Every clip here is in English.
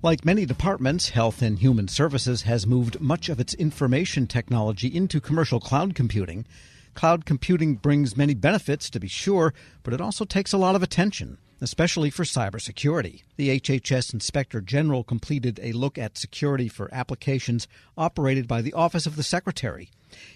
Like many departments, Health and Human Services has moved much of its information technology into commercial cloud computing. Cloud computing brings many benefits, to be sure, but it also takes a lot of attention, especially for cybersecurity. The HHS Inspector General completed a look at security for applications operated by the Office of the Secretary.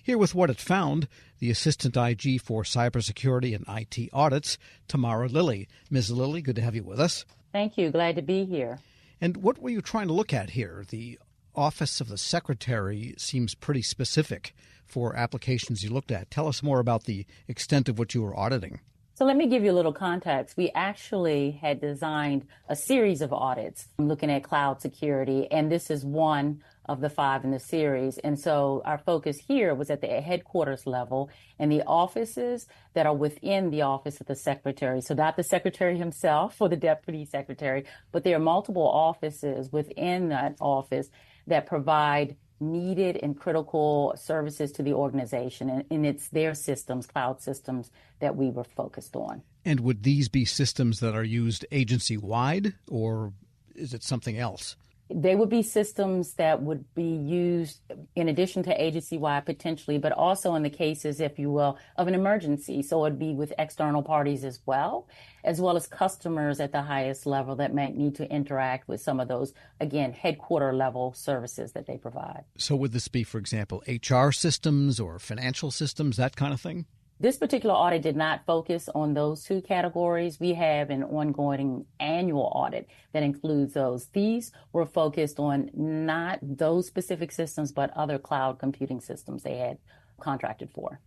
Here with what it found, the Assistant IG for Cybersecurity and IT Audits, Tamara Lilly. Ms. Lilly, good to have you with us. Thank you. Glad to be here. And what were you trying to look at here? The Office of the Secretary seems pretty specific for applications you looked at. Tell us more about the extent of what you were auditing. So let me give you a little context. We actually had designed a series of audits looking at cloud security, and this is one of the 5 in the series. And so our focus here was at the headquarters level and the offices that are within the Office of the Secretary. So not the Secretary himself or the Deputy Secretary, but there are multiple offices within that office that provide needed and critical services to the organization. And it's their systems, cloud systems, that we were focused on. And would these be systems that are used agency-wide, or is it something else? They would be systems that would be used in addition to agency-wide potentially, but also in the cases, if you will, of an emergency. So it'd be with external parties as well as customers at the highest level that might need to interact with some of those, again, headquarter level services that they provide. So would this be, for example, HR systems or financial systems, that kind of thing? This particular audit did not focus on those 2 categories. We have an ongoing annual audit that includes those. These were focused on not those specific systems, but other cloud computing systems they had contracted for.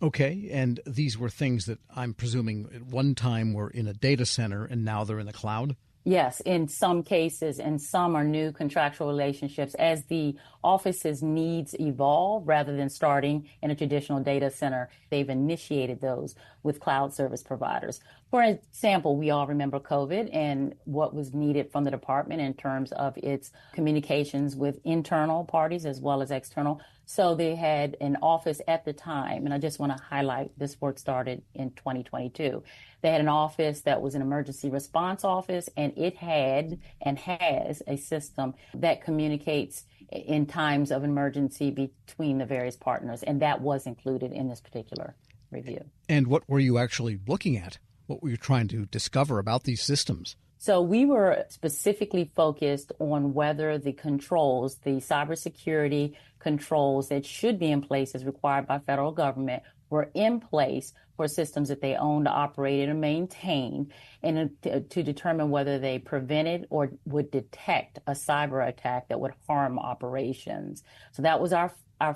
Okay, and these were things that I'm presuming at one time were in a data center and now they're in the cloud? Yes, in some cases, and some are new contractual relationships as the office's needs evolve rather than starting in a traditional data center. They've initiated those with cloud service providers. For example, we all remember COVID and what was needed from the department in terms of its communications with internal parties as well as external. So they had an office at the time, and I just want to highlight this work started in 2022. They had an office that was an emergency response office, and it had and has a system that communicates in times of emergency between the various partners, and that was included in this particular review. And what were you actually looking at? What were you trying to discover about these systems? So we were specifically focused on whether the controls, the cybersecurity controls that should be in place as required by federal government were in place for systems that they owned, operated, and maintained, and to determine whether they prevented or would detect a cyber attack that would harm operations. So that was our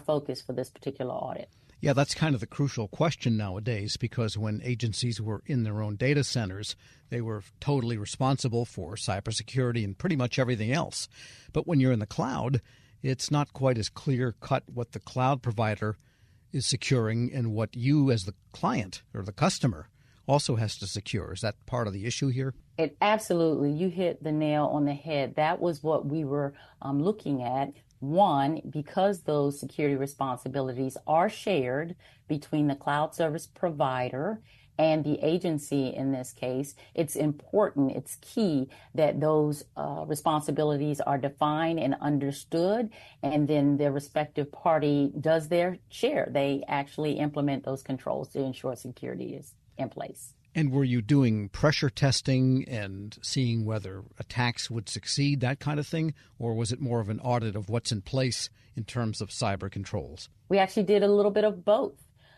focus for this particular audit. Yeah, that's kind of the crucial question nowadays, because when agencies were in their own data centers, they were totally responsible for cybersecurity and pretty much everything else. But when you're in the cloud, it's not quite as clear-cut what the cloud provider is securing and what you as the client or the customer also has to secure. Is that part of the issue here? It absolutely. You hit the nail on the head. That was what we were looking at. One, because those security responsibilities are shared between the cloud service provider and the agency in this case, it's important, it's key that those responsibilities are defined and understood, and then the respective party does their share. They actually implement those controls to ensure security is in place. And were you doing pressure testing and seeing whether attacks would succeed, that kind of thing? Or was it more of an audit of what's in place in terms of cyber controls? We actually did a little bit of both.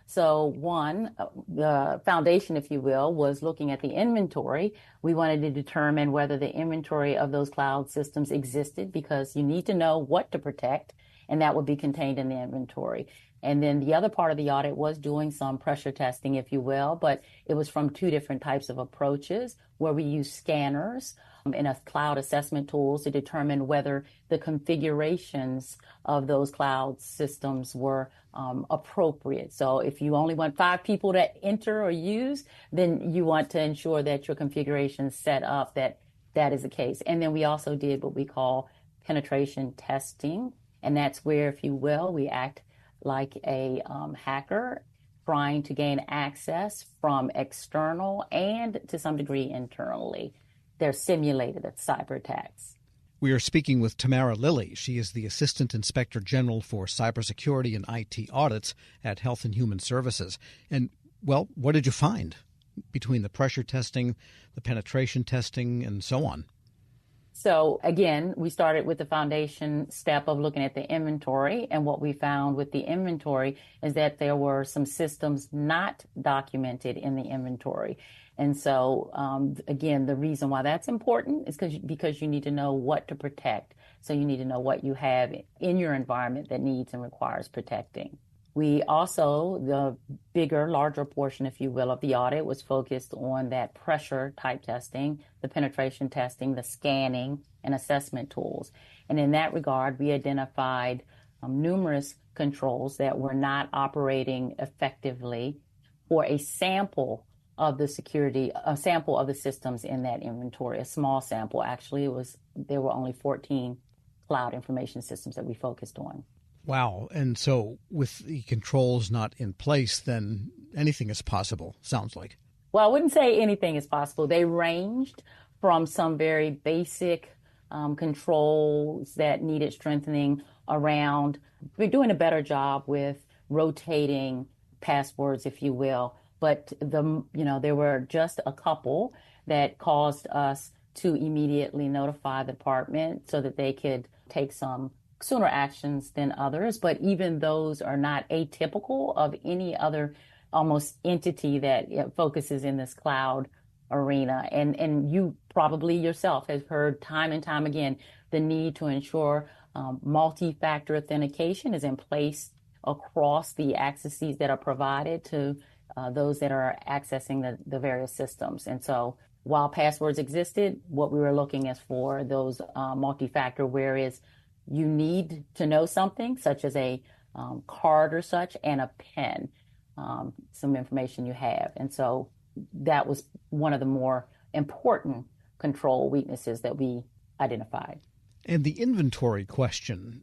So one, the foundation, if you will, was looking at the inventory. We wanted to determine whether the inventory of those cloud systems existed, because you need to know what to protect, and that would be contained in the inventory. And then the other part of the audit was doing some pressure testing, if you will, but it was from 2 different types of approaches, where we use scanners and a cloud assessment tools to determine whether the configurations of those cloud systems were appropriate. So if you only want 5 people to enter or use, then you want to ensure that your configuration is set up that is the case. And then we also did what we call penetration testing, and that's where, if you will, we act like a hacker trying to gain access from external and to some degree internally. They're simulated cyber attacks. We are speaking with Tamara Lilly. She is the Assistant Inspector General for Cybersecurity and IT Audits at Health and Human Services. And, well, what did you find between the pressure testing, the penetration testing, and so on? So again, we started with the foundation step of looking at the inventory. And what we found with the inventory is that there were some systems not documented in the inventory. And so, again, the reason why that's important is because you need to know what to protect. So you need to know what you have in your environment that needs and requires protecting. We also, the larger portion, if you will, of the audit was focused on that pressure type testing, the penetration testing, the scanning, and assessment tools. And in that regard, we identified numerous controls that were not operating effectively for a sample of the systems in that inventory, a small sample. Actually, there were only 14 cloud information systems that we focused on. Wow. And so with the controls not in place, then anything is possible, sounds like. Well, I wouldn't say anything is possible. They ranged from some very basic controls that needed strengthening around. We're doing a better job with rotating passwords, if you will. But there were just a couple that caused us to immediately notify the department so that they could take some sooner actions than others. But even those are not atypical of any other almost entity that focuses in this cloud arena. And you probably yourself have heard time and time again the need to ensure multi-factor authentication is in place across the accesses that are provided to those that are accessing the various systems. And so while passwords existed, what we were looking is for those multi-factor, whereas you need to know something such as a card or such and a PIN, some information you have. And so that was one of the more important control weaknesses that we identified. And the inventory question,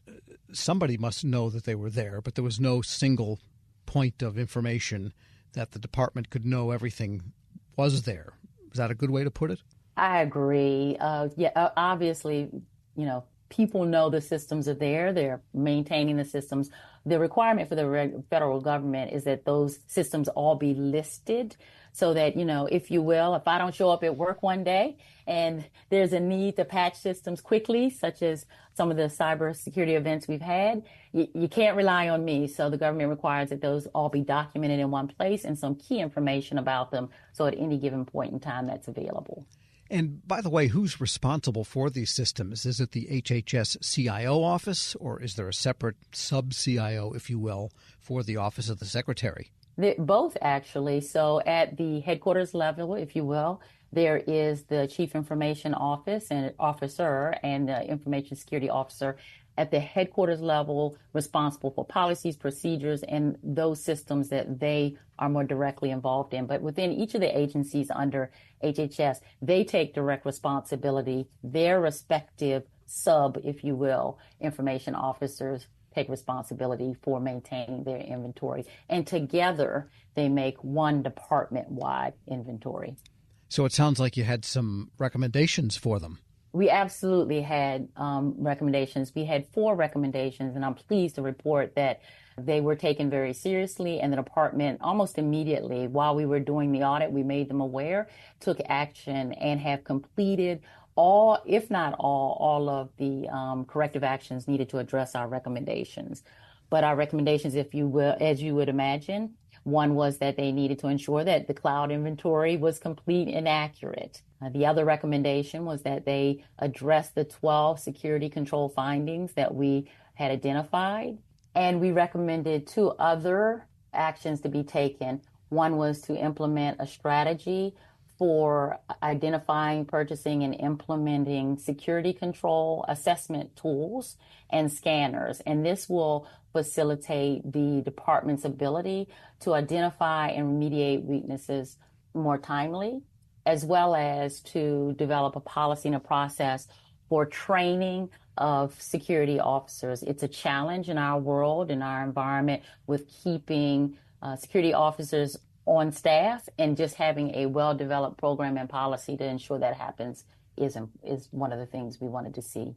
somebody must know that they were there, but there was no single point of information that the department could know everything was there. Is that a good way to put it? I agree. Obviously, people know the systems are there. They're maintaining the systems. The requirement for the federal government is that those systems all be listed so that, if you will, if I don't show up at work one day and there's a need to patch systems quickly, such as some of the cybersecurity events we've had, you can't rely on me. So the government requires that those all be documented in one place and some key information about them so at any given point in time that's available. And by the way, who's responsible for these systems? Is it the HHS CIO office, or is there a separate sub-CIO, if you will, for the Office of the Secretary? Both, actually. So at the headquarters level, if you will, there is the Chief Information Officer and the Information Security Officer at the headquarters level, responsible for policies, procedures, and those systems that they are more directly involved in. But within each of the agencies under HHS, they take direct responsibility. Their respective sub, if you will, information officers take responsibility for maintaining their inventory. And together, they make one department-wide inventory. So it sounds like you had some recommendations for them. We absolutely had recommendations. We had 4 recommendations, and I'm pleased to report that they were taken very seriously, and the department almost immediately, while we were doing the audit, we made them aware, took action, and have completed all, if not all of the corrective actions needed to address our recommendations. But our recommendations, if you will, as you would imagine, one was that they needed to ensure that the cloud inventory was complete and accurate. The other recommendation was that they address the 12 security control findings that we had identified. And we recommended 2 other actions to be taken. One was to implement a strategy for identifying, purchasing, and implementing security control assessment tools and scanners. And this will facilitate the department's ability to identify and remediate weaknesses more timely, as well as to develop a policy and a process for training of security officers. It's a challenge in our world, in our environment, with keeping security officers on staff, and just having a well-developed program and policy to ensure that happens is one of the things we wanted to see.